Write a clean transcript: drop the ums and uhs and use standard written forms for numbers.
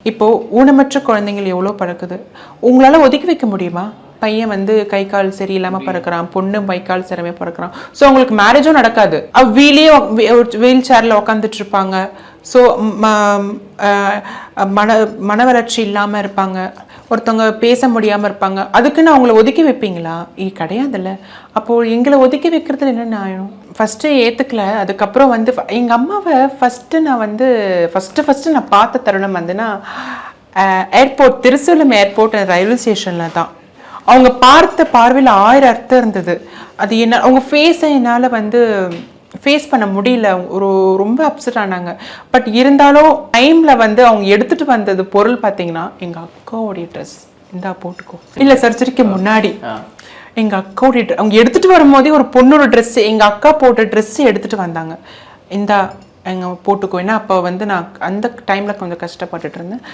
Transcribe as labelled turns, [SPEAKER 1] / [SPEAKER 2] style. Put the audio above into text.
[SPEAKER 1] இப்போது ஊனமற்ற குழந்தைங்கள் எவ்வளோ பிறக்குது, உங்களால் ஒதுக்கி வைக்க முடியுமா? பையன் வந்து கை கால் சரியில்லாமல் பிறக்கிறான், பொண்ணு கை கால் சரியாக பிறக்கிறான். ஸோ அவங்களுக்கு மேரேஜும் நடக்காது. வீல் சேரில் உக்காந்துட்டு இருப்பாங்க. ஸோ மன வளர்ச்சி இல்லாமல் இருப்பாங்க, ஒருத்தவங்க பேச முடியாமல் இருப்பாங்க. அதுக்குன்னு அவங்கள ஒதுக்கி வைப்பீங்களா? கிடையாதுல்ல. அப்போது எங்களை ஒதுக்கி வைக்கிறதுல என்ன நியாயம்? ஃபஸ்ட்டு ஏற்றுக்கல. அதுக்கப்புறம் வந்து எங்கள் அம்மாவை ஃபஸ்ட்டு நான் பார்த்த தருணம் வந்துன்னா ஏர்போர்ட், திருசூலம் ஏர்போர்ட் ரயில்வே ஸ்டேஷனில் தான். அவங்க பார்த்த பார்வையில் 1000 அர்த்தம் இருந்தது. அது என்ன, அவங்க ஃபேஸை என்னால் வந்து ஃபேஸ் பண்ண முடியல. ரொம்ப அப்செட் ஆனாங்க. பட் இருந்தாலும் டைமில் வந்து அவங்க எடுத்துகிட்டு வந்தது பொருள் பார்த்தீங்கன்னா எங்கள் அக்காவோடைய ட்ரெஸ். இந்தா போட்டுக்கோ. இல்லை, சர்ஜரிக்கு முன்னாடி எங்கள் அக்காவோடைய அவங்க எடுத்துகிட்டு வரும்போதே ஒரு பொண்ணோட ட்ரெஸ்ஸு, எங்கள் அக்கா போட்ட ட்ரெஸ்ஸு எடுத்துகிட்டு வந்தாங்க. இந்தா எங்கள் போட்டுக்கோ. ஏன்னா அப்போ வந்து நான் அந்த டைமில் கொஞ்சம் கஷ்டப்பட்டுட்டு இருந்தேன்.